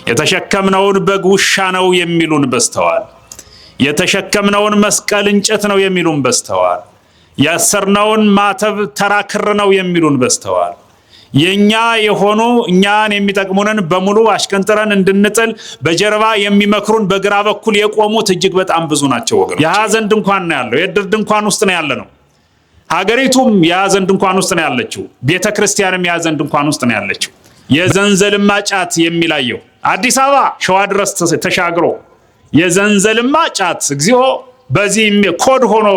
የተሸከምነውን በግ ውሻ ነው የሚሉን በስተዋል። የተሸከምነውን መስቀል እንጨት ነው የሚሉን በስተዋል። ያሰርነውን ማተብ ተራ ክር ነው የሚሉን በስተዋል። የኛ የሆኑ እኛን የሚጠቅሙንን በሙሉ አሽቀንጥረን እንድንጥል በጀርባ የሚመክሩን በግራ በኩል የቆሙት እጅግ በጣም ብዙ ናቸው ወገኖች። የሐዘን ድንኳን ነው ያለው። የድር ድንኳን ውስጥ ነው ያለነው። ሀገሪቱም የሐዘን ድንኳን ውስጥ ነው ያለችው። ቤተክርስቲያንም የሐዘን ድንኳን ውስጥ ነው ያለችው። የዘንዘልማ ጫት የሚላየው አዲስ አበባ ሸዋ ድረስ ተሻግሮ የዘንዘልማ ጫት እግዚኦ በዚህ ኮድ ሆኖ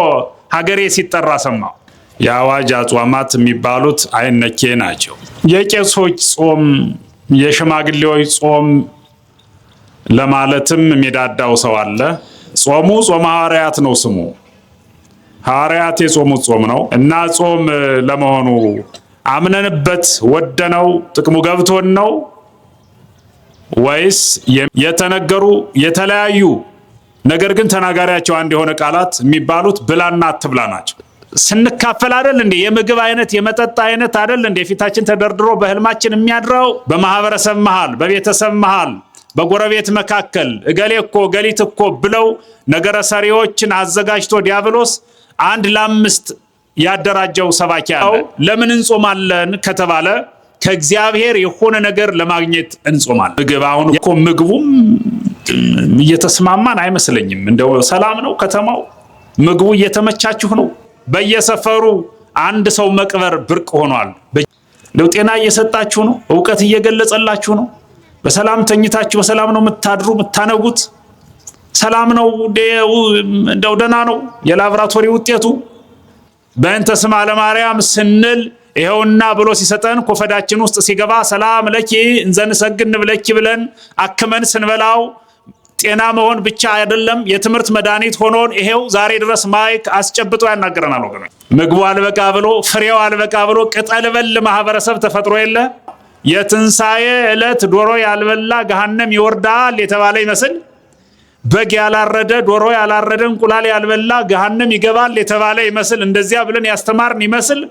ሀገሬ ሲጠራ ሰማው። የአዋጅ አጽዋማት የሚባሉት አይነኬ ናቸው። የቄሶች ጾም፣ የሽማግሌዎች ጾም ለማለትም የሚዳዳው ሰው አለ። ጾሙ ጾመ ሐዋርያት ነው ስሙ። ሐዋርያት የጾሙት ጾም ነው እና ጾም ለመሆኑ አምነንበት ወደነው ጥቅሙ ገብቶን ነው ወይስ የተነገሩ የተለያዩ ነገር ግን ተናጋሪያቸው አንድ የሆነ ቃላት የሚባሉት ብላና አትብላ ናቸው? ስንካፈል አይደል እንዴ የምግብ አይነት የመጠጥ አይነት አይደል እንዴ ፊታችን ተደርድሮ በህልማችን የሚያድረው? በማህበረሰብ መሃል፣ በቤተሰብ መሃል፣ በጎረቤት መካከል እገሌ እኮ ገሊት እኮ ብለው ነገረ ሰሪዎችን አዘጋጅቶ ዲያብሎስ አንድ ለአምስት ያደራጀው ሰባኪ አለ። ለምን እንጾማለን ከተባለ ከእግዚአብሔር የሆነ ነገር ለማግኘት እንጾማለን። ምግብ አሁን እኮ ምግቡም እየተስማማን አይመስለኝም። እንደው ሰላም ነው ከተማው፣ ምግቡ እየተመቻችሁ ነው። በየሰፈሩ አንድ ሰው መቅበር ብርቅ ሆኗል። እንደው ጤና እየሰጣችሁ ነው፣ ዕውቀት እየገለጸላችሁ ነው። በሰላም ተኝታችሁ በሰላም ነው የምታድሩ የምታነጉት። ሰላም ነው፣ እንደው ደህና ነው የላብራቶሪ ውጤቱ። በእንተ ስማ ለማርያም ስንል ይሄውና ብሎ ሲሰጠን ኮፈዳችን ውስጥ ሲገባ ሰላም ለኪ እንዘንሰግድ ብለኪ ብለን አክመን ስንበላው ጤና መሆን ብቻ አይደለም የትምህርት መድኃኒት ሆኖን ይሄው ዛሬ ድረስ ማይክ አስጨብጦ ያናገረናል ወገኖች። ምግቡ አልበቃ ብሎ ፍሬው አልበቃ ብሎ ቅጠል በል ማህበረሰብ ተፈጥሮ የለ። የትንሳኤ ዕለት ዶሮ ያልበላ ገሃነም ይወርዳል የተባለ ይመስል በግ ያላረደ ዶሮ ያላረደ እንቁላል ያልበላ ገሃነም ይገባል የተባለ ይመስል እንደዚያ ብለን ያስተማርን ይመስል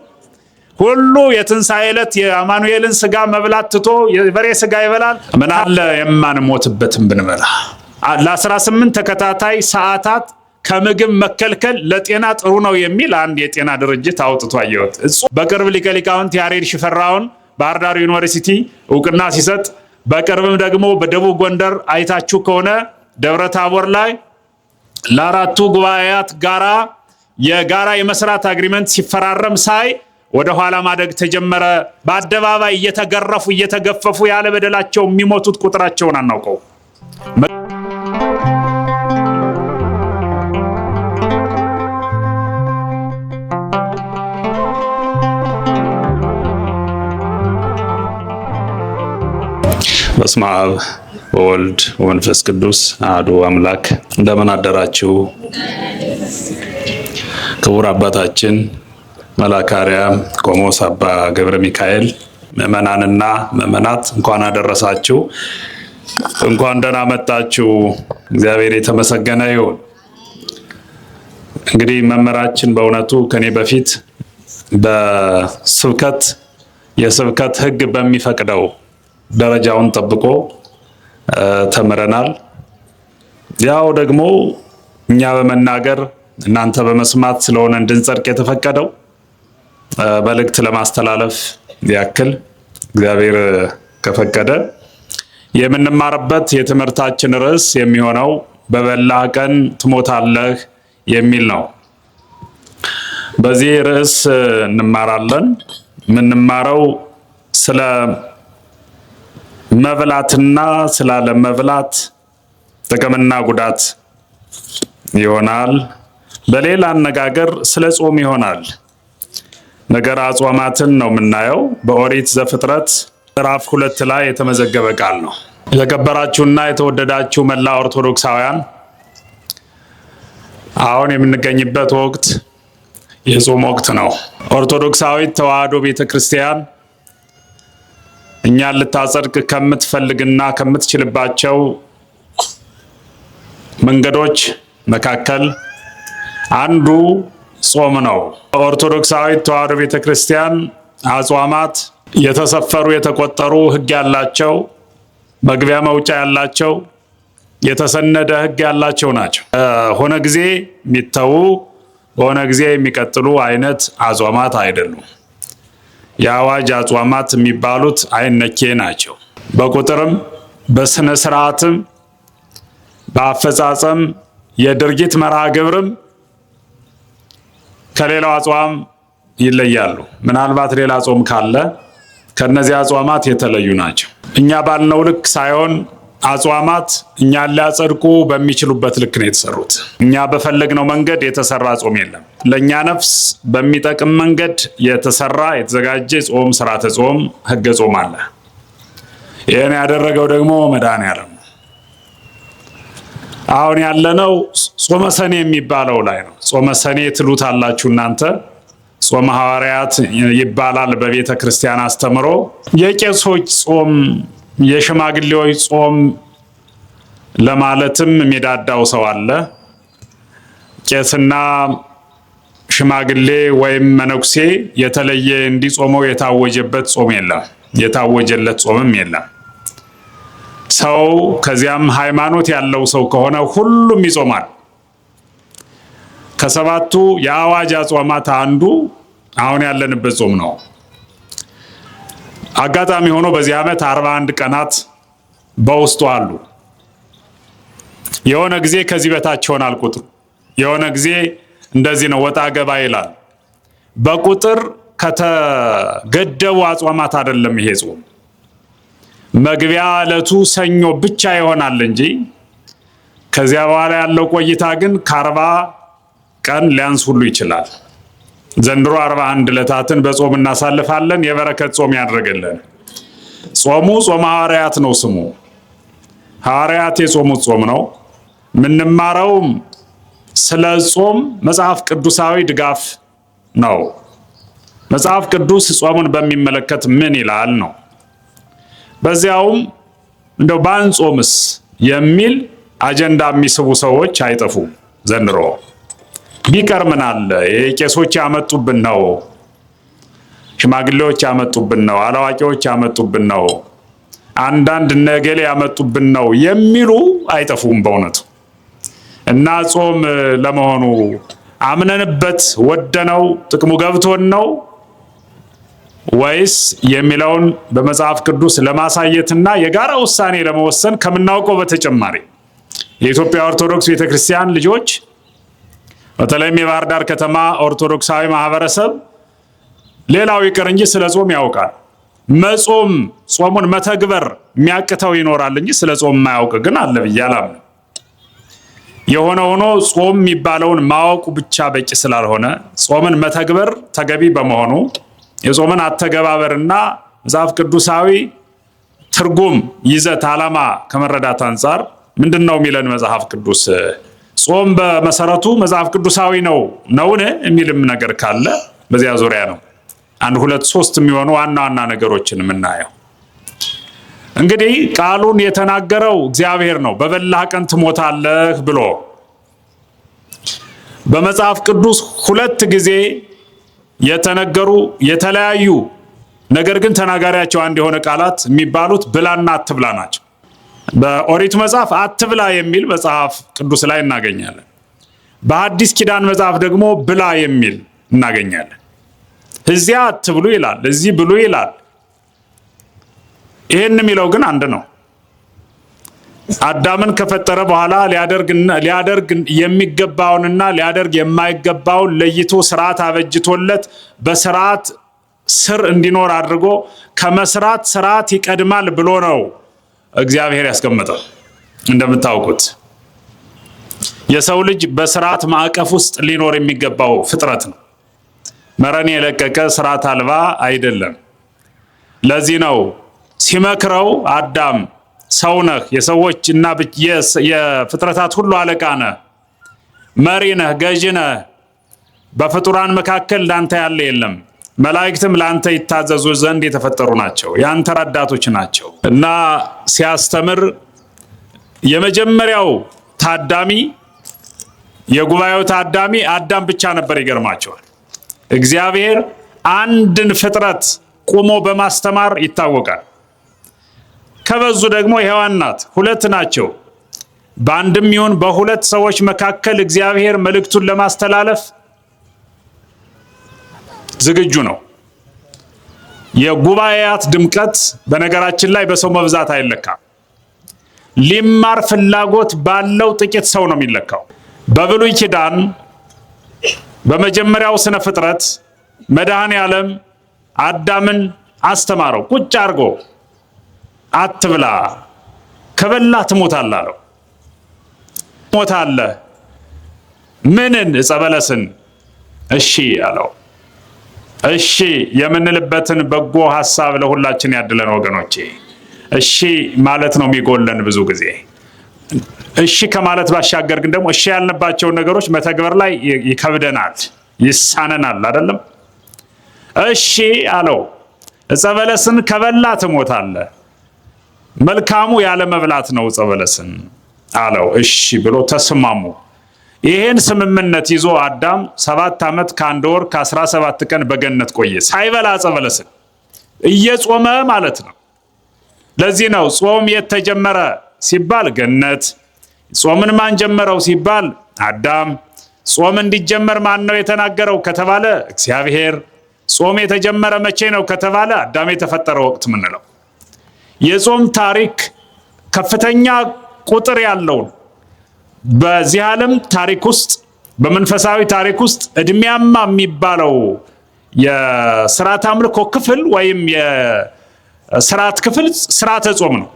ሁሉ የትንሳኤ ዕለት የአማኑኤልን ስጋ መብላት ትቶ የበሬ ስጋ ይበላል። ምን አለ የማንሞትበትም ብንበላ። ለ18 ተከታታይ ሰዓታት ከምግብ መከልከል ለጤና ጥሩ ነው የሚል አንድ የጤና ድርጅት አውጥቶ አየሁት። በቅርብ ሊቀ ሊቃውንት ያሬድ ሽፈራውን ባህር ዳር ዩኒቨርሲቲ እውቅና ሲሰጥ፣ በቅርብም ደግሞ በደቡብ ጎንደር አይታችሁ ከሆነ ደብረ ታቦር ላይ ለአራቱ ጉባኤያት የጋራ የመስራት አግሪመንት ሲፈራረም ሳይ ወደ ኋላ ማደግ ተጀመረ። በአደባባይ እየተገረፉ እየተገፈፉ ያለ በደላቸው የሚሞቱት ቁጥራቸውን አናውቀው። በስመ አብ ወወልድ ወመንፈስ ቅዱስ አሐዱ አምላክ። እንደምን አደራችሁ? ክቡር አባታችን መልአከ አርያም ቆሞስ አባ ገብረ ሚካኤል፣ ምዕመናንና ምዕመናት እንኳን አደረሳችሁ፣ እንኳን ደህና መጣችሁ። እግዚአብሔር የተመሰገነ ይሁን። እንግዲህ መምህራችን በእውነቱ ከኔ በፊት በስብከት የስብከት ሕግ በሚፈቅደው ደረጃውን ጠብቆ ተምረናል። ያው ደግሞ እኛ በመናገር እናንተ በመስማት ስለሆነ እንድንጸድቅ የተፈቀደው መልእክት ለማስተላለፍ ያክል እግዚአብሔር ከፈቀደ የምንማርበት የትምህርታችን ርዕስ የሚሆነው በበላህ ቀን ትሞታለህ የሚል ነው። በዚህ ርዕስ እንማራለን። የምንማረው ስለ መብላትና ስላለመብላት ጥቅምና ጉዳት ይሆናል። በሌላ አነጋገር ስለ ጾም ይሆናል። ነገረ አጽዋማትን ነው የምናየው። በኦሪት ዘፍጥረት ምዕራፍ 2 ላይ የተመዘገበ ቃል ነው። የተከበራችሁና የተወደዳችሁ መላ ኦርቶዶክሳውያን፣ አሁን የምንገኝበት ወቅት የጾም ወቅት ነው። ኦርቶዶክሳዊት ተዋሕዶ ቤተክርስቲያን እኛን ልታጸድቅ ከምትፈልግና ከምትችልባቸው መንገዶች መካከል አንዱ ጾም ነው። ኦርቶዶክሳዊት ተዋሕዶ ቤተክርስቲያን አጽዋማት የተሰፈሩ የተቆጠሩ ሕግ ያላቸው መግቢያ መውጫ ያላቸው የተሰነደ ሕግ ያላቸው ናቸው። ሆነ ጊዜ የሚተዉ በሆነ ጊዜ የሚቀጥሉ አይነት አጽዋማት አይደሉም። የአዋጅ አጽዋማት የሚባሉት አይነኬ ናቸው። በቁጥርም በስነ ስርዓትም በአፈጻጸም የድርጊት መርሃ ግብርም ከሌላው አጽዋም ይለያሉ። ምናልባት ሌላ ጾም ካለ ከነዚህ አጽዋማት የተለዩ ናቸው። እኛ ባልነው ልክ ሳይሆን አጽዋማት እኛን ሊያጸድቁ በሚችሉበት ልክ ነው የተሰሩት። እኛ በፈለግነው መንገድ የተሰራ ጾም የለም። ለእኛ ነፍስ በሚጠቅም መንገድ የተሰራ የተዘጋጀ ጾም፣ ስርዓተ ጾም፣ ህገ ጾም አለ። ይህን ያደረገው ደግሞ መድኃኔዓለም ነው። አሁን ያለነው ጾመ ሰኔ የሚባለው ላይ ነው። ጾመ ሰኔ ትሉታላችሁ እናንተ። ጾመ ሐዋርያት ይባላል በቤተ ክርስቲያን አስተምሮ። የቄሶች ጾም፣ የሽማግሌዎች ጾም ለማለትም የሚዳዳው ሰው አለ። ቄስና ሽማግሌ ወይም መነኩሴ የተለየ እንዲጾመው የታወጀበት ጾም የለም፣ የታወጀለት ጾምም የለም። ሰው ከዚያም ሃይማኖት ያለው ሰው ከሆነ ሁሉም ይጾማል። ከሰባቱ የአዋጅ አጽዋማት አንዱ አሁን ያለንበት ጾም ነው። አጋጣሚ ሆኖ በዚህ ዓመት 41 ቀናት በውስጡ አሉ። የሆነ ጊዜ ከዚህ በታች ይሆናል ቁጥሩ፣ የሆነ ጊዜ እንደዚህ ነው ወጣ ገባ ይላል። በቁጥር ከተገደቡ አጽዋማት አይደለም ይሄ ጾም። መግቢያ ዕለቱ ሰኞ ብቻ ይሆናል እንጂ ከዚያ በኋላ ያለው ቆይታ ግን ከ40 ቀን ሊያንስ ሁሉ ይችላል። ዘንድሮ 41 ዕለታትን በጾም እናሳልፋለን። የበረከት ጾም ያድርግልን። ጾሙ ጾመ ሐዋርያት ነው ስሙ። ሐዋርያት የጾሙት ጾም ነው። የምንማረውም ስለ ጾም መጽሐፍ ቅዱሳዊ ድጋፍ ነው። መጽሐፍ ቅዱስ ጾሙን በሚመለከት ምን ይላል ነው። በዚያውም እንደው ባንጾምስ የሚል አጀንዳ የሚስቡ ሰዎች አይጠፉም። ዘንድሮ ቢቀር ምን አለ? የቄሶች ያመጡብን ነው፣ ሽማግሌዎች ያመጡብን ነው፣ አላዋቂዎች ያመጡብን ነው፣ አንዳንድ ነገሌ ያመጡብን ነው የሚሉ አይጠፉም በእውነቱ። እና ጾም ለመሆኑ አምነንበት ወደነው ጥቅሙ ገብቶን ነው ወይስ የሚለውን በመጽሐፍ ቅዱስ ለማሳየትና የጋራ ውሳኔ ለመወሰን ከምናውቀው በተጨማሪ የኢትዮጵያ ኦርቶዶክስ ቤተክርስቲያን ልጆች በተለይም የባህር ዳር ከተማ ኦርቶዶክሳዊ ማህበረሰብ ሌላው ይቅር እንጂ ስለ ጾም ያውቃል። መጾም ጾሙን መተግበር የሚያቅተው ይኖራል እንጂ ስለ ጾም የማያውቅ ግን አለ ብዬ አላምንም። የሆነ ሆኖ ጾም የሚባለውን ማወቁ ብቻ በቂ ስላልሆነ ጾምን መተግበር ተገቢ በመሆኑ የጾምን አተገባበርና መጽሐፍ ቅዱሳዊ ትርጉም፣ ይዘት፣ ዓላማ ከመረዳት አንጻር ምንድነው የሚለን መጽሐፍ ቅዱስ? ጾም በመሰረቱ መጽሐፍ ቅዱሳዊ ነውን የሚልም ነገር ካለ በዚያ ዙሪያ ነው 1 2 3 የሚሆኑ ዋና ዋና ነገሮችን የምናየው። እንግዲህ ቃሉን የተናገረው እግዚአብሔር ነው። በበላህ ቀን ትሞታለህ ብሎ በመጽሐፍ ቅዱስ 2 ጊዜ የተነገሩ የተለያዩ ነገር ግን ተናጋሪያቸው አንድ የሆነ ቃላት የሚባሉት ብላና አትብላ ናቸው። በኦሪት መጽሐፍ አትብላ የሚል መጽሐፍ ቅዱስ ላይ እናገኛለን። በአዲስ ኪዳን መጽሐፍ ደግሞ ብላ የሚል እናገኛለን። እዚያ አትብሉ ይላል፣ እዚህ ብሉ ይላል። ይሄን የሚለው ግን አንድ ነው። አዳምን ከፈጠረ በኋላ ሊያደርግ የሚገባውንና ሊያደርግ የማይገባውን ለይቶ ስርዓት አበጅቶለት በስርዓት ስር እንዲኖር አድርጎ ከመስራት ስርዓት ይቀድማል ብሎ ነው እግዚአብሔር ያስቀመጠው። እንደምታውቁት የሰው ልጅ በስርዓት ማዕቀፍ ውስጥ ሊኖር የሚገባው ፍጥረት ነው። መረን የለቀቀ ስርዓት አልባ አይደለም። ለዚህ ነው ሲመክረው አዳም ሰው ነህ፣ የሰዎች እና የፍጥረታት ሁሉ አለቃ ነህ፣ መሪ ነህ፣ ገዢ ነህ፣ በፍጡራን መካከል ላንተ ያለ የለም፣ መላእክትም ላንተ ይታዘዙ ዘንድ የተፈጠሩ ናቸው፣ ያንተ ረዳቶች ናቸው እና ሲያስተምር የመጀመሪያው ታዳሚ የጉባኤው ታዳሚ አዳም ብቻ ነበር። ይገርማቸዋል። እግዚአብሔር አንድን ፍጥረት ቆሞ በማስተማር ይታወቃል። ከበዙ ደግሞ ሔዋን ናት። ሁለት ናቸው። በአንድም ይሁን በሁለት ሰዎች መካከል እግዚአብሔር መልእክቱን ለማስተላለፍ ዝግጁ ነው። የጉባኤያት ድምቀት በነገራችን ላይ በሰው መብዛት አይለካም። ሊማር ፍላጎት ባለው ጥቂት ሰው ነው የሚለካው። በብሉይ ኪዳን በመጀመሪያው ስነ ፍጥረት መድኃኔ ዓለም አዳምን አስተማረው። ቁጭ አድርጎ አትብላ፣ ከበላ ትሞታለህ አለው። ትሞታለህ። ምንን? ዕፀ በለስን። እሺ አለው። እሺ የምንልበትን በጎ ሐሳብ ለሁላችን ያድለን ወገኖቼ። እሺ ማለት ነው የሚጎለን ብዙ ጊዜ። እሺ ከማለት ባሻገር ግን ደግሞ እሺ ያልንባቸውን ነገሮች መተግበር ላይ ይከብደናል፣ ይሳነናል አይደለም? እሺ አለው። ዕፀ በለስን ከበላ ትሞታለህ። መልካሙ ያለ መብላት ነው ዕፀ በለስን አለው። እሺ ብሎ ተስማሙ። ይሄን ስምምነት ይዞ አዳም 7 ዓመት ከ1 ወር ከ17 ቀን በገነት ቆየ፣ ሳይበላ ዕፀ በለስን እየጾመ ማለት ነው። ለዚህ ነው ጾም የተጀመረ ሲባል ገነት፣ ጾምን ማን ጀመረው ሲባል አዳም። ጾም እንዲጀመር ማን ነው የተናገረው ከተባለ እግዚአብሔር። ጾም የተጀመረ መቼ ነው ከተባለ አዳም የተፈጠረ ወቅት ምንለው። የጾም ታሪክ ከፍተኛ ቁጥር ያለው በዚህ ዓለም ታሪክ ውስጥ በመንፈሳዊ ታሪክ ውስጥ እድሜያማ የሚባለው የሥርዓተ አምልኮ ክፍል ወይም የሥርዓት ክፍል ሥርዓተ ጾም ነው።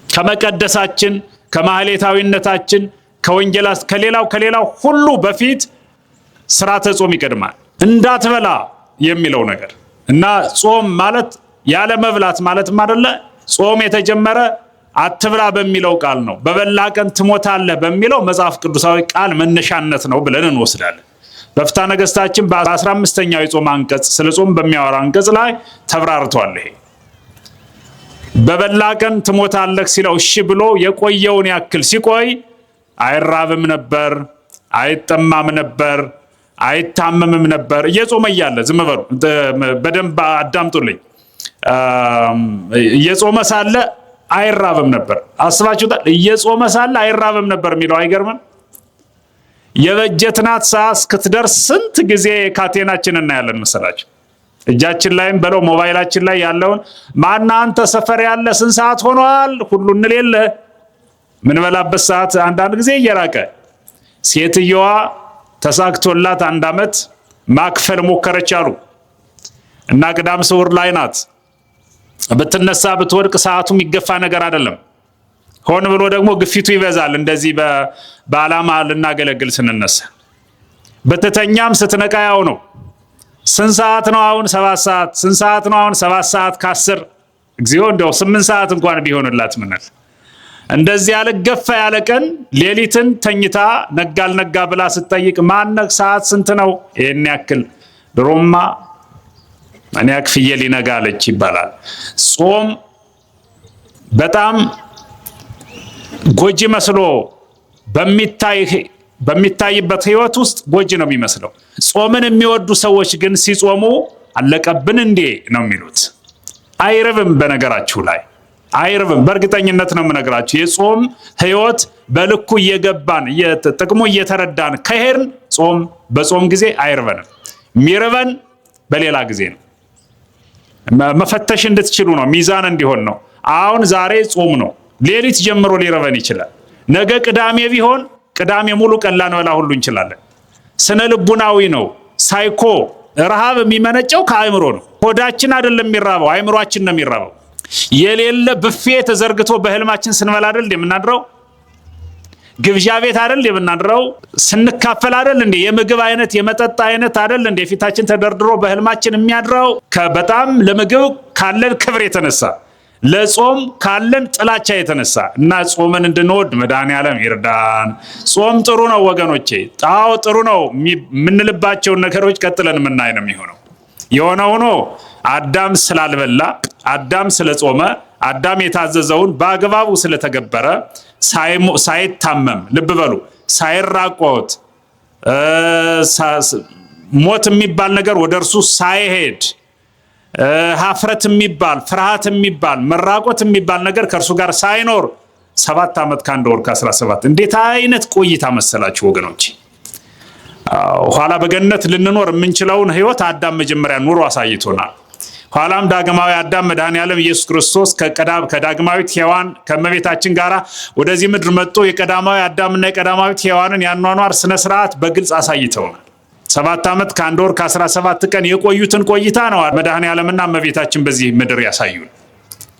ከመቀደሳችን ከማህሌታዊነታችን ከወንጌላት ከሌላው ሁሉ በፊት ሥርዓተ ጾም ይቀድማል። እንዳትበላ የሚለው ነገር እና ጾም ማለት ያለ መብላት ማለትም አይደለ። ጾም የተጀመረ አትብላ በሚለው ቃል ነው። በበላ ቀን ትሞታለህ በሚለው መጽሐፍ ቅዱሳዊ ቃል መነሻነት ነው ብለን እንወስዳለን። በፍትሐ ነገሥታችን በ15ኛው የጾም አንቀጽ ስለ ጾም በሚያወራ አንቀጽ ላይ ተብራርቷል። ይሄ በበላ ቀን ትሞታለህ ሲለው እሺ ብሎ የቆየውን ያክል ሲቆይ አይራብም ነበር፣ አይጠማም ነበር፣ አይታመምም ነበር። እየጾመ እያለ ዝም በሉ በደንብ አዳምጡልኝ። እየጾመ ሳለ አይራብም ነበር። አስባችሁታል? እየጾመ ሳለ አይራብም ነበር የሚለው አይገርምም? የበጀትናት ሰዓት እስክትደርስ ስንት ጊዜ ካቴናችን እናያለን መሰላችሁ? እጃችን ላይም በለው ሞባይላችን ላይ ያለውን ማና አንተ ሰፈር ያለ ስንት ሰዓት ሆኗል ሁሉ እንሌለ ምን በላበት ሰዓት አንዳንድ ጊዜ እየራቀ ሴትየዋ ተሳክቶላት 1 ዓመት ማክፈል ሞከረች አሉ እና ቅዳም ስዑር ላይ ናት። ብትነሳ ብትወድቅ ሰዓቱ የሚገፋ ነገር አይደለም። ሆን ብሎ ደግሞ ግፊቱ ይበዛል። እንደዚህ በዓላማ ልናገለግል ስንነሳ በተተኛም ስትነቃ ያው ነው። ስንት ሰዓት ነው አሁን? 7 ሰዓት። ስንት ሰዓት ነው አሁን? 7 ሰዓት ከ10። እግዚኦ እንደው 8 ሰዓት እንኳን ቢሆንላት ምናል። እንደዚህ ያልገፋ ያለ ቀን ሌሊትን ተኝታ ነጋል ነጋ ብላ ስትጠይቅ ማነቅ ሰዓት ስንት ነው? ይሄን ያክል ድሮማ እኔ አክፍዬ ሊነጋለች ይባላል። ጾም በጣም ጎጂ መስሎ በሚታይበት ህይወት ውስጥ ጎጂ ነው የሚመስለው። ጾምን የሚወዱ ሰዎች ግን ሲጾሙ አለቀብን እንዴ ነው የሚሉት። አይርብም። በነገራችሁ ላይ አይርብም። በእርግጠኝነት ነው የምነግራችሁ። የጾም ህይወት በልኩ እየገባን ጥቅሙ እየተረዳን ከሄድን ጾም በጾም ጊዜ አይርበንም። የሚርበን በሌላ ጊዜ ነው። መፈተሽ እንድትችሉ ነው፣ ሚዛን እንዲሆን ነው። አሁን ዛሬ ጾም ነው፣ ሌሊት ጀምሮ ሊረበን ይችላል። ነገ ቅዳሜ ቢሆን ቅዳሜ ሙሉ ቀን ላንበላ ሁሉ እንችላለን። ስነ ልቡናዊ ነው። ሳይኮ ረሃብ የሚመነጨው ከአእምሮ ነው። ሆዳችን አይደለም የሚራበው፣ አእምሯችን ነው የሚራበው። የሌለ ብፌ ተዘርግቶ በህልማችን ስንበላ አይደል የምናድረው? ግብዣ ቤት አይደል የምናድረው? ስንካፈል አይደል እንዴ? የምግብ አይነት የመጠጥ አይነት አይደል እንዴ ፊታችን ተደርድሮ በህልማችን የሚያድረው? በጣም ለምግብ ካለን ክብር የተነሳ ለጾም ካለን ጥላቻ የተነሳ እና ጾምን እንድንወድ መድኃኔዓለም ይርዳን። ጾም ጥሩ ነው ወገኖቼ፣ ጣው ጥሩ ነው የምንልባቸውን ነገሮች ቀጥለን የምናይ ነው የሚሆነው። የሆነ ሆኖ አዳም ስላልበላ፣ አዳም ስለጾመ፣ አዳም የታዘዘውን በአግባቡ ስለተገበረ ሳይታመም፣ ልብ በሉ ሳይራቆት፣ ሞት የሚባል ነገር ወደ እርሱ ሳይሄድ ሀፍረት የሚባል ፍርሃት የሚባል መራቆት የሚባል ነገር ከእርሱ ጋር ሳይኖር 7 ዓመት ከአንድ ወር ከ17 እንዴት አይነት ቆይታ መሰላችሁ ወገኖች። ኋላ በገነት ልንኖር የምንችለውን ህይወት አዳም መጀመሪያ ኑሮ አሳይቶናል። ኋላም ዳግማዊ አዳም መድኃኔዓለም ኢየሱስ ክርስቶስ ከዳግማዊት ሔዋን ከመቤታችን ጋራ ወደዚህ ምድር መጥቶ የቀዳማዊ አዳምና የቀዳማዊት ሔዋንን ያኗኗር ስነ ስርዓት በግልጽ አሳይተውናል። 7 ዓመት ከአንድ ወር ከ17 ቀን የቆዩትን ቆይታ ነው መድኃኔዓለምና እመቤታችን በዚህ ምድር ያሳዩን።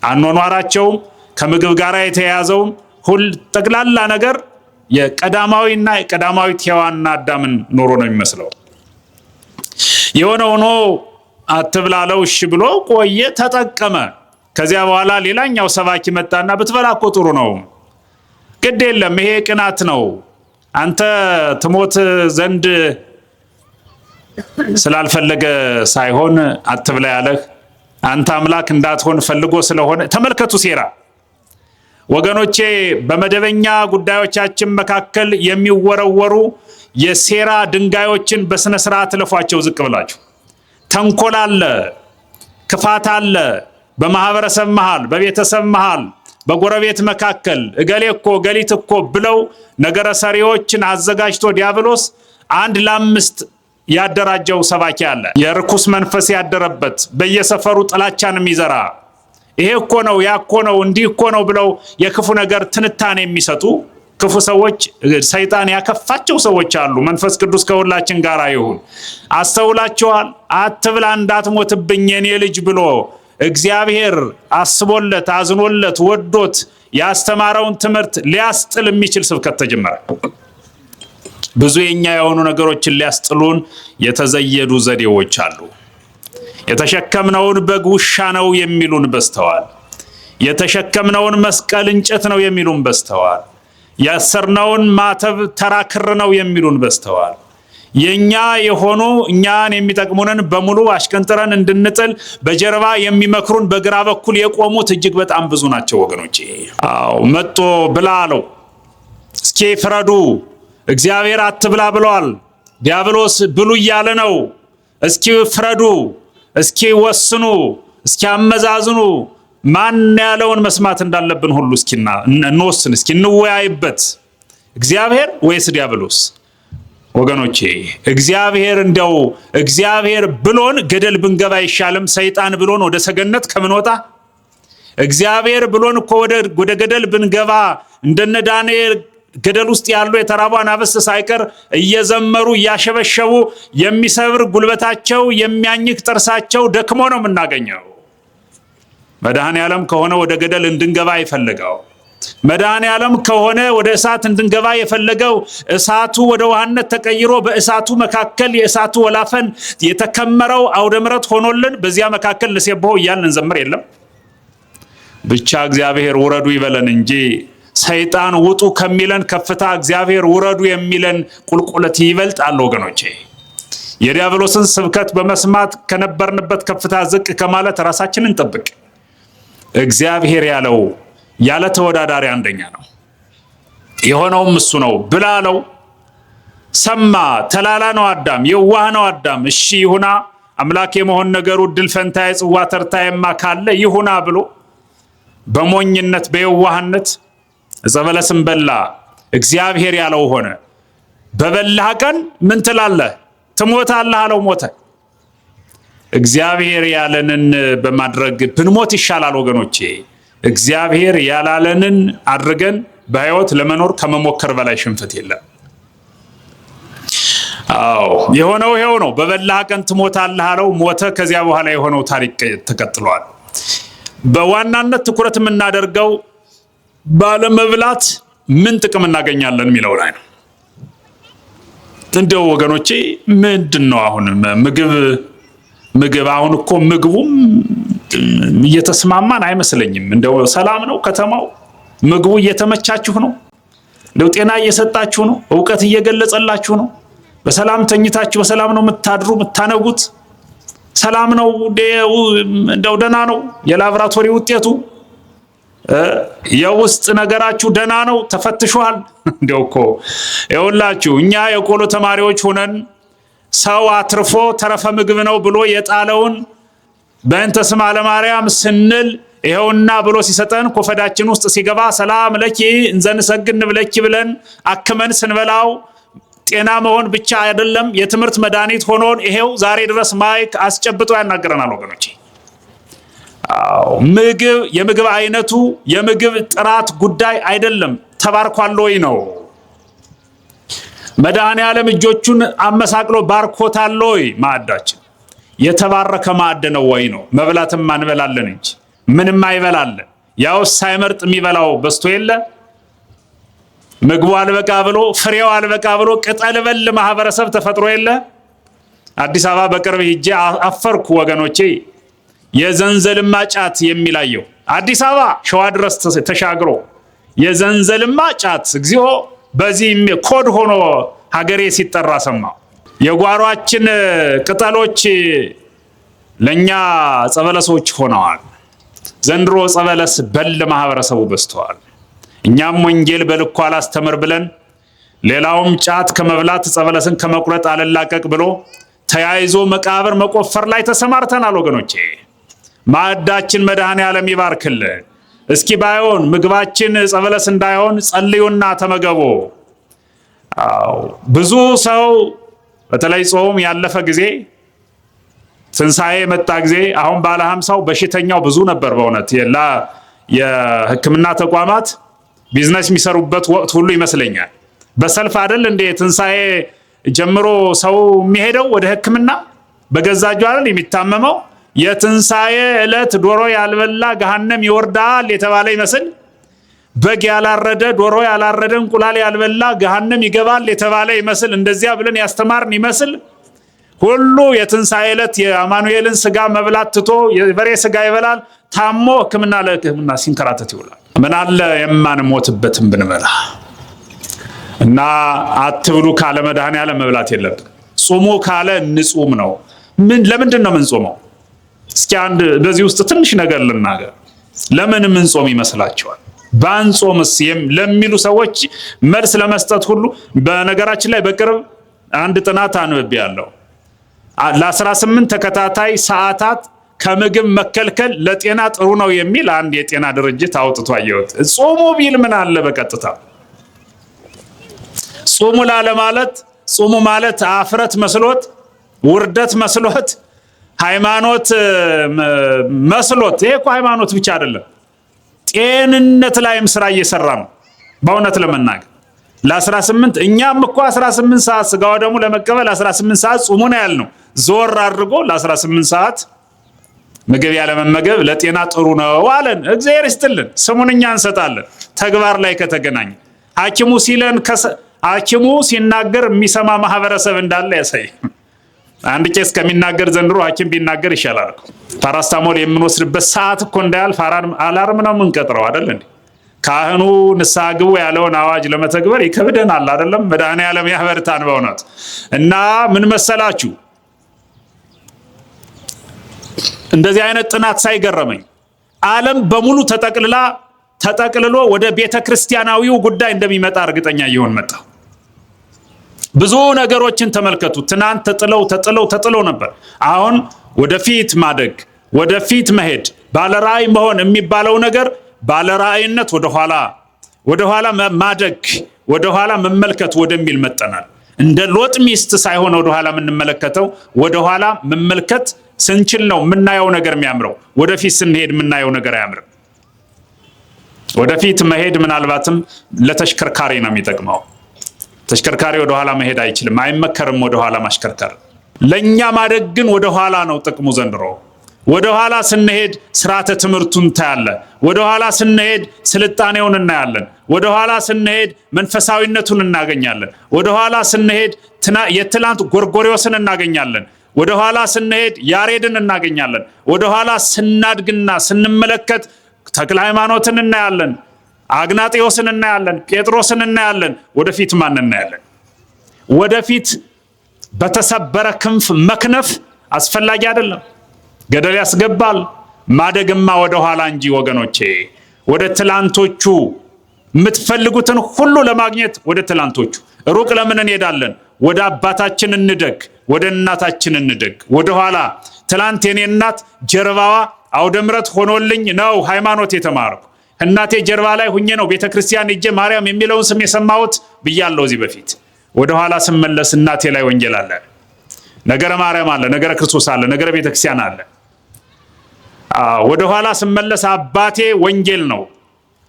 አኗኗራቸውም ከምግብ ጋራ የተያያዘውም ሁሉ ጠቅላላ ነገር የቀዳማዊና የቀዳማዊት ሔዋንና አዳምን ኖሮ ነው የሚመስለው። የሆነ ሆኖ አትብላለው እሺ ብሎ ቆየ፣ ተጠቀመ። ከዚያ በኋላ ሌላኛው ሰባኪ መጣና ብትበላ እኮ ጥሩ ነው፣ ግድ የለም ይሄ ቅናት ነው፣ አንተ ትሞት ዘንድ ስላልፈለገ ሳይሆን አትብላ ያለህ አንተ አምላክ እንዳትሆን ፈልጎ ስለሆነ። ተመልከቱ ሴራ ወገኖቼ። በመደበኛ ጉዳዮቻችን መካከል የሚወረወሩ የሴራ ድንጋዮችን በስነ ስርዓት ለፏቸው ዝቅ ብላችሁ። ተንኮል አለ፣ ክፋት አለ፣ በማህበረሰብ መሃል፣ በቤተሰብ መሃል፣ በጎረቤት መካከል እገሌ እኮ ገሊት እኮ ብለው ነገረ ሰሪዎችን አዘጋጅቶ ዲያብሎስ 1 ለ5 ያደራጀው ሰባኪ አለ። የርኩስ መንፈስ ያደረበት በየሰፈሩ ጥላቻን የሚዘራ ይሄ እኮ ነው ያ እኮ ነው እንዲህ እኮ ነው ብለው የክፉ ነገር ትንታኔ የሚሰጡ ክፉ ሰዎች፣ ሰይጣን ያከፋቸው ሰዎች አሉ። መንፈስ ቅዱስ ከሁላችን ጋር ይሁን። አስተውላችኋል? አትብላ እንዳትሞትብኝ የኔ ልጅ ብሎ እግዚአብሔር አስቦለት አዝኖለት ወዶት ያስተማረውን ትምህርት ሊያስጥል የሚችል ስብከት ተጀመረ። ብዙ የኛ የሆኑ ነገሮችን ሊያስጥሉን የተዘየዱ ዘዴዎች አሉ። የተሸከምነውን በግ ውሻ ነው የሚሉን በስተዋል። የተሸከምነውን መስቀል እንጨት ነው የሚሉን በስተዋል። ያሰርነውን ማተብ ተራ ክር ነው የሚሉን በስተዋል። የኛ የሆኑ እኛን የሚጠቅሙንን በሙሉ አሽቀንጥረን እንድንጥል በጀርባ የሚመክሩን በግራ በኩል የቆሙት እጅግ በጣም ብዙ ናቸው ወገኖቼ። መጥቶ ብላ አለው። እስኪ ፍረዱ፣ እግዚአብሔር አትብላ ብሏል። ዲያብሎስ ብሉ እያለ ነው። እስኪ ፍረዱ፣ እስኪ ወስኑ፣ እስኪ አመዛዝኑ። ማን ያለውን መስማት እንዳለብን ሁሉ እስኪ እንወስን፣ እስኪ እንወያይበት። እግዚአብሔር ወይስ ዲያብሎስ? ወገኖቼ እግዚአብሔር እንደው እግዚአብሔር ብሎን ገደል ብንገባ ይሻልም ሰይጣን ብሎን ወደ ሰገነት ከምንወጣ። እግዚአብሔር ብሎን እኮ ወደ ገደል ብንገባ እንደነ ዳንኤል ገደል ውስጥ ያሉ የተራቡ አናብስት ሳይቀር እየዘመሩ እያሸበሸቡ የሚሰብር ጉልበታቸው የሚያኝክ ጥርሳቸው ደክሞ ነው የምናገኘው። መድኃኔዓለም ከሆነ ወደ ገደል እንድንገባ የፈለገው፣ መድኃኔዓለም ከሆነ ወደ እሳት እንድንገባ የፈለገው፣ እሳቱ ወደ ውሃነት ተቀይሮ በእሳቱ መካከል የእሳቱ ወላፈን የተከመረው አውደ ምሕረት ሆኖልን በዚያ መካከል ንሴብሖ እያልን እንዘምር የለም። ብቻ እግዚአብሔር ውረዱ ይበለን እንጂ ሰይጣን ውጡ ከሚለን ከፍታ እግዚአብሔር ውረዱ የሚለን ቁልቁለት ይበልጣል ወገኖቼ። የዲያብሎስን ስብከት በመስማት ከነበርንበት ከፍታ ዝቅ ከማለት ራሳችንን እንጠብቅ። እግዚአብሔር ያለው ያለ ተወዳዳሪ አንደኛ ነው። የሆነውም እሱ ነው። ብላ አለው፣ ሰማ። ተላላ ነው አዳም፣ የዋህ ነው አዳም። እሺ ይሁና፣ አምላክ የመሆን ነገሩ ድል ፈንታዬ ጽዋ ተርታዬማ ካለ ይሁና ብሎ በሞኝነት በየዋህነት ዕፀ በለስን በላ። እግዚአብሔር ያለው ሆነ። በበላህ ቀን ምን ትላለህ? ትሞታለህ አለው፣ ሞተ። እግዚአብሔር ያለንን በማድረግ ብንሞት ይሻላል ወገኖቼ። እግዚአብሔር ያላለንን አድርገን በሕይወት ለመኖር ከመሞከር በላይ ሽንፈት የለም። የሆነው ይሄው ነው። በበላህ ቀን ትሞታለህ አለው፣ ሞተ። ከዚያ በኋላ የሆነው ታሪክ ተቀጥሏል። በዋናነት ትኩረት የምናደርገው ባለመብላት ምን ጥቅም እናገኛለን የሚለው ላይ ነው። እንደው ወገኖቼ ምንድነው አሁን ምግብ አሁን እኮ ምግቡም እየተስማማን አይመስለኝም። እንደው ሰላም ነው ከተማው፣ ምግቡ እየተመቻችሁ ነው፣ እንደው ጤና እየሰጣችሁ ነው፣ ዕውቀት እየገለጸላችሁ ነው። በሰላም ተኝታችሁ በሰላም ነው የምታድሩ የምታነጉት። ሰላም ነው፣ እንደው ደህና ነው። የላብራቶሪ ውጤቱ የውስጥ ነገራችሁ ደህና ነው፣ ተፈትሿል። እንደው እኮ ይኸውላችሁ እኛ የቆሎ ተማሪዎች ሆነን ሰው አትርፎ ተረፈ ምግብ ነው ብሎ የጣለውን በእንተ ስማ ለማርያም ስንል ይሄውና ብሎ ሲሰጠን ኮፈዳችን ውስጥ ሲገባ ሰላም ለኪ እንዘንሰግድ ብለኪ ብለን አክመን ስንበላው ጤና መሆን ብቻ አይደለም የትምህርት መድኃኒት ሆኖን ይሄው ዛሬ ድረስ ማይክ አስጨብጦ ያናገረናል ወገኖቼ። ምግብ የምግብ አይነቱ የምግብ ጥራት ጉዳይ አይደለም፣ ተባርኳል ወይ ነው። መድኃኔዓለም እጆቹን አመሳቅሎ ባርኮታል ወይ ማዕዳችን የተባረከ ማዕድ ነው ወይ ነው። መብላትም አንበላለን እንጂ ምንም አይበላለን። ያው ሳይመርጥ የሚበላው በስቶ የለ ምግቡ አልበቃ ብሎ ፍሬው አልበቃ ብሎ ቅጠል በል ማህበረሰብ ተፈጥሮ የለ። አዲስ አበባ በቅርብ ሂጄ አፈርኩ ወገኖቼ። የዘንዘልማ ጫት የሚላየው አዲስ አበባ ሸዋ ድረስ ተሻግሮ የዘንዘልማ ጫት እግዚኦ በዚህ ኮድ ሆኖ ሀገሬ ሲጠራ ሰማው። የጓሯችን ቅጠሎች ለኛ ጸበለሶች ሆነዋል። ዘንድሮ ጸበለስ በል ማህበረሰቡ በስተዋል። እኛም ወንጌል በልኩ አላስተምር ብለን ሌላውም ጫት ከመብላት ጸበለስን ከመቁረጥ አለላቀቅ ብሎ ተያይዞ መቃብር መቆፈር ላይ ተሰማርተናል ወገኖቼ። ማዕዳችን መድኃኔዓለም ይባርክልን። እስኪ ባይሆን ምግባችን ጸበለስ እንዳይሆን ጸልዩና ተመገቡ። ብዙ ሰው በተለይ ጾም ያለፈ ጊዜ ትንሳኤ የመጣ ጊዜ አሁን ባለ 50 በሽተኛው ብዙ ነበር። በእውነት የሕክምና ተቋማት ቢዝነስ የሚሰሩበት ወቅት ሁሉ ይመስለኛል። በሰልፍ አይደል እንደ ትንሳኤ ጀምሮ ሰው የሚሄደው ወደ ሕክምና በገዛ እጁ አይደል የሚታመመው። የትንሳኤ ዕለት ዶሮ ያልበላ ገሃነም ይወርዳል የተባለ ይመስል በግ ያላረደ ዶሮ ያላረደ እንቁላል ያልበላ ገሃነም ይገባል የተባለ ይመስል እንደዚያ ብለን ያስተማርን ይመስል ሁሉ የትንሳኤ ዕለት የአማኑኤልን ስጋ መብላት ትቶ የበሬ ስጋ ይበላል። ታሞ ሕክምና ለሕክምና ሲንከራተት ይውላል። ምን አለ የማንሞትበትን ብንበላ እና አትብሉ ካለ መድኃኔዓለም መብላት የለብን። ጾሙ ካለ ንጹም ነው። ለምንድን ነው የምንጾመው? እስኪ አንድ በዚህ ውስጥ ትንሽ ነገር ልናገር። ለምን የምንጾም ይመስላችኋል? ባንጾምስ ለሚሉ ሰዎች መልስ ለመስጠት ሁሉ በነገራችን ላይ በቅርብ አንድ ጥናት አንብቤያለሁ። ለ18 ተከታታይ ሰዓታት ከምግብ መከልከል ለጤና ጥሩ ነው የሚል አንድ የጤና ድርጅት አውጥቶ አየሁት። ጾሙ ቢል ምን አለ በቀጥታ ጾሙ ላለ ማለት ጾሙ ማለት አፍረት መስሎት ውርደት መስሎት ሃይማኖት መስሎት። ይሄ እኮ ሃይማኖት ብቻ አይደለም ጤንነት ላይም ስራ እየሰራ ነው። በእውነት ለመናገር ለ18 እኛም እኮ 18 ሰዓት ስጋው ደግሞ ለመቀበል 18 ሰዓት ጾሙ ነው ያልነው። ዞር አድርጎ ለ18 ሰዓት ምግብ ያለ መመገብ ለጤና ጥሩ ነው አለን። እግዚአብሔር ይስጥልን፣ ስሙን እኛ እንሰጣለን። ተግባር ላይ ከተገናኘ ሐኪሙ ሲናገር የሚሰማ ማህበረሰብ እንዳለ ያሳይ። አንድ ቄስ ከሚናገር ዘንድሮ ሐኪም ቢናገር ይሻላል። ፓራስታሞል የምንወስድበት ሰዓት እኮ እንዳያልፍ አላርም ነው የምንቀጥረው አይደል እንዴ? ካህኑ ንስሐ ግቡ ያለውን አዋጅ ለመተግበር ይከብደናል አይደለም? መድኃኔዓለም ያበርታን በእውነት። እና ምን መሰላችሁ እንደዚህ አይነት ጥናት ሳይገረመኝ ዓለም በሙሉ ተጠቅልሎ ወደ ቤተክርስቲያናዊው ጉዳይ እንደሚመጣ እርግጠኛ ይሆን መጣ። ብዙ ነገሮችን ተመልከቱ። ትናንት ተጥለው ነበር። አሁን ወደፊት ማደግ፣ ወደፊት መሄድ፣ ባለራዕይ መሆን የሚባለው ነገር ባለራዕይነት ወደኋላ ማደግ፣ ወደኋላ መመልከት ወደሚል መጠናል። እንደ ሎጥ ሚስት ሳይሆን ወደኋላ የምንመለከተው ወደኋላ መመልከት ስንችል ነው የምናየው ነገር የሚያምረው። ወደፊት ስንሄድ የምናየው ነገር አያምርም። ወደፊት መሄድ ምናልባትም ለተሽከርካሪ ነው የሚጠቅመው። ተሽከርካሪ ወደኋላ መሄድ አይችልም፣ አይመከርም ወደኋላ ማሽከርከር። ለኛ ማደግ ግን ወደኋላ ነው ጥቅሙ ዘንድሮ። ወደኋላ ስንሄድ ስርዓተ ትምህርቱን ታያለ። ወደኋላ ስንሄድ ስልጣኔውን እናያለን። ወደኋላ ስንሄድ መንፈሳዊነቱን እናገኛለን። ወደኋላ ስንሄድ የትላንት ጎርጎሪዮስን እናገኛለን። ወደኋላ ስንሄድ ያሬድን እናገኛለን። ወደኋላ ስናድግና ስንመለከት ተክለ ሃይማኖትን እናያለን፣ አግናጤዎስን እናያለን፣ ጴጥሮስን እናያለን። ወደፊት ማን እናያለን? ወደፊት በተሰበረ ክንፍ መክነፍ አስፈላጊ አይደለም፣ ገደል ያስገባል። ማደግማ ወደኋላ እንጂ ወገኖቼ፣ ወደ ትላንቶቹ የምትፈልጉትን ሁሉ ለማግኘት ወደ ትላንቶቹ። ሩቅ ለምን እንሄዳለን? ወደ አባታችን እንደግ፣ ወደ እናታችን እንደግ። ወደ ኋላ ትላንት የኔ እናት ጀርባዋ አውደ ምሕረት ሆኖልኝ ነው ሃይማኖት የተማርኩ። እናቴ ጀርባ ላይ ሁኜ ነው ቤተክርስቲያን ሄጄ ማርያም የሚለውን ስም የሰማሁት ብያለሁ እዚህ በፊት። ወደ ኋላ ስመለስ እናቴ ላይ ወንጌል አለ፣ ነገረ ማርያም አለ፣ ነገረ ክርስቶስ አለ፣ ነገረ ቤተክርስቲያን አለ። ወደ ኋላ ስመለስ አባቴ ወንጌል ነው።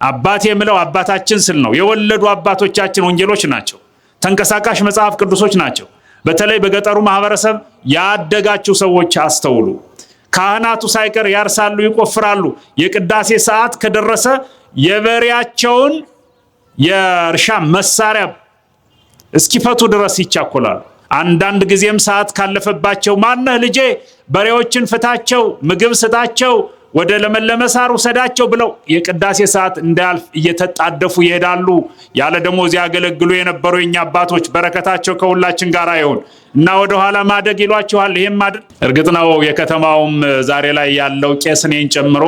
አባቴ የምለው አባታችን ስል ነው። የወለዱ አባቶቻችን ወንጌሎች ናቸው። ተንቀሳቃሽ መጽሐፍ ቅዱሶች ናቸው። በተለይ በገጠሩ ማህበረሰብ ያደጋችሁ ሰዎች አስተውሉ። ካህናቱ ሳይቀር ያርሳሉ፣ ይቆፍራሉ። የቅዳሴ ሰዓት ከደረሰ የበሬያቸውን የእርሻ መሳሪያ እስኪፈቱ ድረስ ይቻኮላሉ። አንዳንድ ጊዜም ሰዓት ካለፈባቸው ማነህ ልጄ በሬዎችን ፍታቸው፣ ምግብ ስጣቸው፣ ወደ ለመለመ ሳር ውሰዳቸው ብለው የቅዳሴ ሰዓት እንዳያልፍ እየተጣደፉ ይሄዳሉ። ያለ ደሞዝ ያገለግሉ የነበሩ የኛ አባቶች በረከታቸው ከሁላችን ጋር ይሁን እና ወደ ኋላ ማደግ ይሏችኋል። ይሄም ማደግ እርግጥ ነው። የከተማውም ዛሬ ላይ ያለው ቄስ እኔን ጨምሮ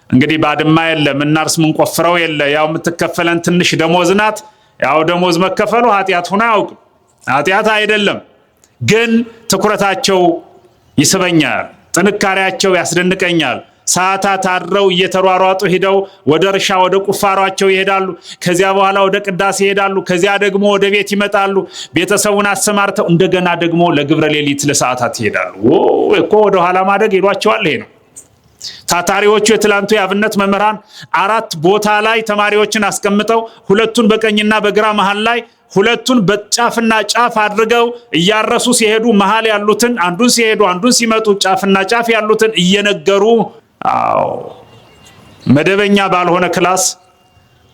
እንግዲህ ባድማ የለ ምናርስ ምን ቆፍረው የለ ያው የምትከፈለን ትንሽ ደሞዝ ናት። ያው ደሞዝ መከፈሉ ኃጢአት ሆኖ አያውቅም። ኃጢአት አይደለም፣ ግን ትኩረታቸው ይስበኛል፣ ጥንካሬያቸው ያስደንቀኛል። ሰዓታት አድረው እየተሯሯጡ ሄደው ወደ እርሻ ወደ ቁፋሯቸው ይሄዳሉ። ከዚያ በኋላ ወደ ቅዳሴ ይሄዳሉ። ከዚያ ደግሞ ወደ ቤት ይመጣሉ። ቤተሰቡን አሰማርተው እንደገና ደግሞ ለግብረ ሌሊት ለሰዓታት ይሄዳሉ። እኮ ወደ ኋላ ማደግ ይሏቸዋል። ይሄ ነው። ታታሪዎቹ የትላንቱ የአብነት መምህራን 4 ቦታ ላይ ተማሪዎችን አስቀምጠው ሁለቱን በቀኝና በግራ መሃል ላይ ሁለቱን በጫፍና ጫፍ አድርገው እያረሱ ሲሄዱ መሃል ያሉትን አንዱን ሲሄዱ አንዱን ሲመጡ ጫፍና ጫፍ ያሉትን እየነገሩ መደበኛ ባልሆነ ክላስ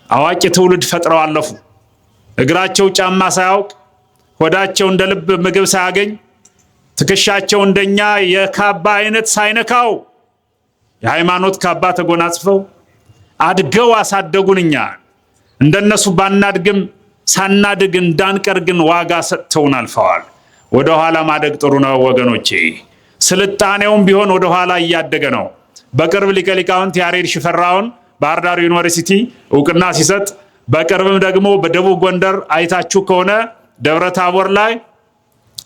አዋቂ ትውልድ ፈጥረው አለፉ። እግራቸው ጫማ ሳያውቅ፣ ሆዳቸው እንደ ልብ ምግብ ሳያገኝ፣ ትከሻቸው እንደኛ የካባ አይነት ሳይነካው የሃይማኖት ካባ ተጎናጽፈው አድገው አሳደጉን። እኛ እንደነሱ ባናድግም ሳናድግ እንዳንቀር ግን ዋጋ ሰጥተውን አልፈዋል። ወደ ኋላ ማደግ ጥሩ ነው ወገኖቼ። ስልጣኔውም ቢሆን ወደ ኋላ እያደገ ነው። በቅርብ ሊቀ ሊቃውንት ያሬድ ሽፈራውን ባህር ዳር ዩኒቨርሲቲ እውቅና ሲሰጥ፣ በቅርብም ደግሞ በደቡብ ጎንደር አይታችሁ ከሆነ ደብረ ታቦር ላይ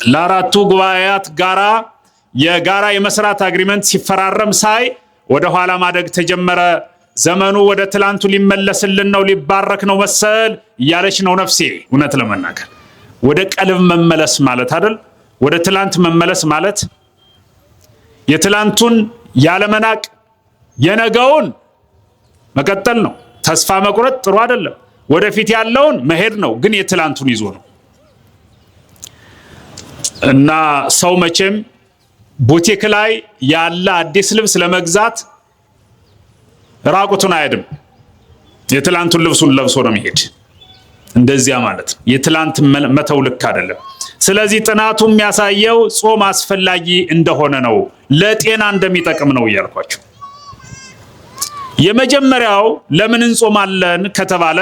ለአራቱ ጉባኤያት የጋራ የመስራት አግሪመንት ሲፈራረም ሳይ ወደ ኋላ ማደግ ተጀመረ። ዘመኑ ወደ ትላንቱ ሊመለስልን ነው፣ ሊባረክ ነው መሰል እያለች ነው ነፍሴ። እውነት ለመናገር ወደ ቀልብ መመለስ ማለት አይደል? ወደ ትላንት መመለስ ማለት የትላንቱን ያለመናቅ የነገውን መቀጠል ነው። ተስፋ መቁረጥ ጥሩ አይደለም። ወደፊት ያለውን መሄድ ነው፣ ግን የትላንቱን ይዞ ነው። እና ሰው መቼም ቡቲክ ላይ ያለ አዲስ ልብስ ለመግዛት ራቁቱን አይሄድም። የትላንቱን ልብሱን ለብሶ ነው የሚሄድ። እንደዚያ ማለት ነው። የትላንት መተው ልክ አይደለም። ስለዚህ ጥናቱ የሚያሳየው ጾም አስፈላጊ እንደሆነ ነው፣ ለጤና እንደሚጠቅም ነው እያልኳችሁ። የመጀመሪያው ለምን እንጾማለን ከተባለ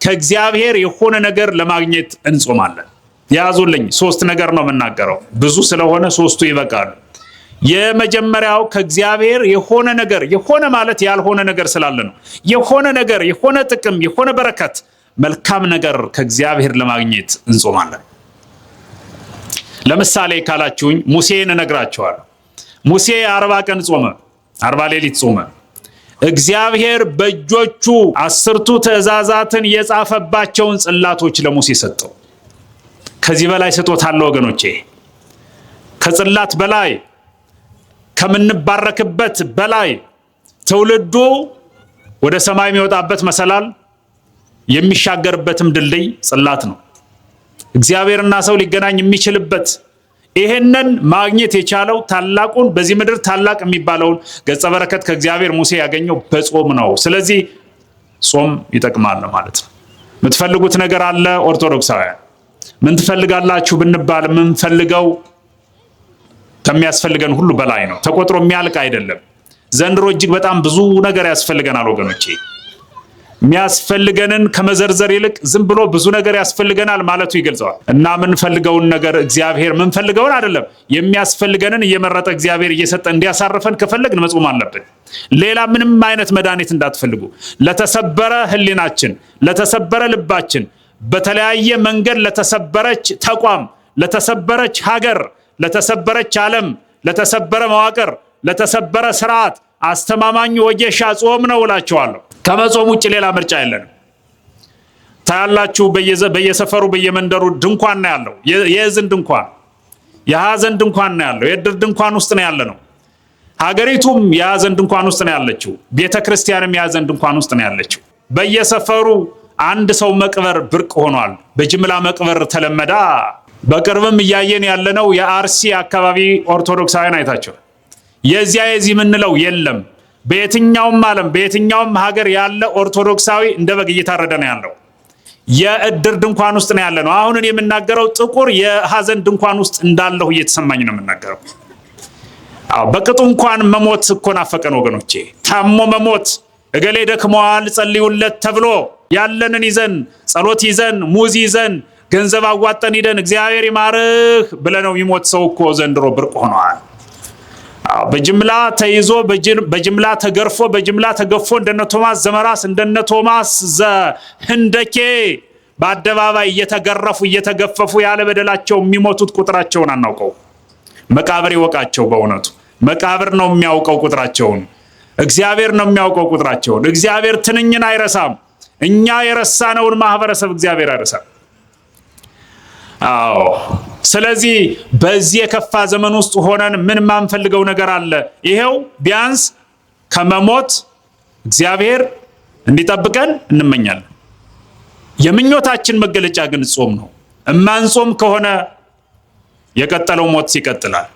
ከእግዚአብሔር የሆነ ነገር ለማግኘት እንጾማለን። ያዙልኝ፣ 3 ነገር ነው የምናገረው፣ ብዙ ስለሆነ 3ቱ ይበቃሉ። የመጀመሪያው ከእግዚአብሔር የሆነ ነገር፣ የሆነ ማለት ያልሆነ ነገር ስላለ ነው። የሆነ ነገር፣ የሆነ ጥቅም፣ የሆነ በረከት፣ መልካም ነገር ከእግዚአብሔር ለማግኘት እንጾማለን። ለምሳሌ ካላችሁኝ ሙሴን እነግራችኋለሁ። ሙሴ 40 ቀን ጾመ፣ 40 ሌሊት ጾመ። እግዚአብሔር በእጆቹ 10ቱ ትእዛዛትን የጻፈባቸውን ጽላቶች ለሙሴ ሰጠው። ከዚህ በላይ ስጦታ አለ ወገኖቼ? ከጽላት በላይ ከምንባረክበት በላይ ትውልዱ ወደ ሰማይ የሚወጣበት መሰላል የሚሻገርበትም ድልድይ ጽላት ነው። እግዚአብሔርና ሰው ሊገናኝ የሚችልበት ይሄንን ማግኘት የቻለው ታላቁን በዚህ ምድር ታላቅ የሚባለውን ገጸ በረከት ከእግዚአብሔር ሙሴ ያገኘው በጾም ነው። ስለዚህ ጾም ይጠቅማል ማለት ነው። የምትፈልጉት ነገር አለ ኦርቶዶክሳውያን? ምን ትፈልጋላችሁ ብንባል የምንፈልገው ከሚያስፈልገን ሁሉ በላይ ነው። ተቆጥሮ የሚያልቅ አይደለም። ዘንድሮ እጅግ በጣም ብዙ ነገር ያስፈልገናል ወገኖቼ። የሚያስፈልገንን ከመዘርዘር ይልቅ ዝም ብሎ ብዙ ነገር ያስፈልገናል ማለቱ ይገልጸዋል። እና የምንፈልገውን ነገር እግዚአብሔር የምንፈልገውን አይደለም የሚያስፈልገንን እየመረጠ እግዚአብሔር እየሰጠ እንዲያሳርፈን ከፈለግን መጾም አለብን። ሌላ ምንም አይነት መድኃኒት እንዳትፈልጉ። ለተሰበረ ሕሊናችን፣ ለተሰበረ ልባችን፣ በተለያየ መንገድ ለተሰበረች ተቋም፣ ለተሰበረች ሀገር፣ ለተሰበረች ዓለም፣ ለተሰበረ መዋቅር፣ ለተሰበረ ስርዓት አስተማማኙ ወጌሻ ጾም ነው እላችኋለሁ። ከመጾም ውጭ ሌላ ምርጫ የለንም። ታያላችሁ በየሰፈሩ በየመንደሩ ድንኳን ነው ያለው። የእዝን ድንኳን፣ የሐዘን ድንኳን ነው ያለው። የዕድር ድንኳን ውስጥ ነው ያለ ነው። ሀገሪቱም የሐዘን ድንኳን ውስጥ ነው ያለችው። ቤተክርስቲያንም የሐዘን ድንኳን ውስጥ ነው ያለችው። በየሰፈሩ አንድ ሰው መቅበር ብርቅ ሆኗል። በጅምላ መቅበር ተለመዳ። በቅርብም እያየን ያለነው የአርሲ አካባቢ ኦርቶዶክሳውያን አይታቸዋል። የዚህ የምንለው የለም። በየትኛውም ዓለም በየትኛውም ሀገር ያለ ኦርቶዶክሳዊ እንደ በግ እየታረደ ነው ያለው። የዕድር ድንኳን ውስጥ ነው ያለነው። አሁን እኔ የምናገረው ጥቁር የሐዘን ድንኳን ውስጥ እንዳለሁ እየተሰማኝ ነው የምናገረው። በቅጡ እንኳን መሞት እኮ ናፈቀን ወገኖቼ። ታሞ መሞት፣ እገሌ ደክመዋል ጸልዩለት ተብሎ ያለንን ይዘን ጸሎት ይዘን ሙዝ ይዘን ገንዘብ አዋጠን ሂደን እግዚአብሔር ይማርህ ብለነው የሚሞት ሰው እኮ ዘንድሮ ብርቅ ሆኗል። በጅምላ ተይዞ በጅምላ ተገርፎ በጅምላ ተገፎ እንደነ ቶማስ ዘመራስ እንደነ ቶማስ ዘህንደኬ በአደባባይ እየተገረፉ እየተገፈፉ ያለ በደላቸው የሚሞቱት ቁጥራቸውን አናውቀው። መቃብር ይወቃቸው። በእውነቱ መቃብር ነው የሚያውቀው ቁጥራቸውን። እግዚአብሔር ነው የሚያውቀው ቁጥራቸውን። እግዚአብሔር ትንኝን አይረሳም። እኛ የረሳነውን ማህበረሰብ እግዚአብሔር አይረሳም። ስለዚህ በዚህ የከፋ ዘመን ውስጥ ሆነን ምን ማንፈልገው ነገር አለ? ይሄው ቢያንስ ከመሞት እግዚአብሔር እንዲጠብቀን እንመኛለን። የምኞታችን መገለጫ ግን ጾም ነው። እማንጾም ከሆነ የቀጠለው ሞት ይቀጥላል።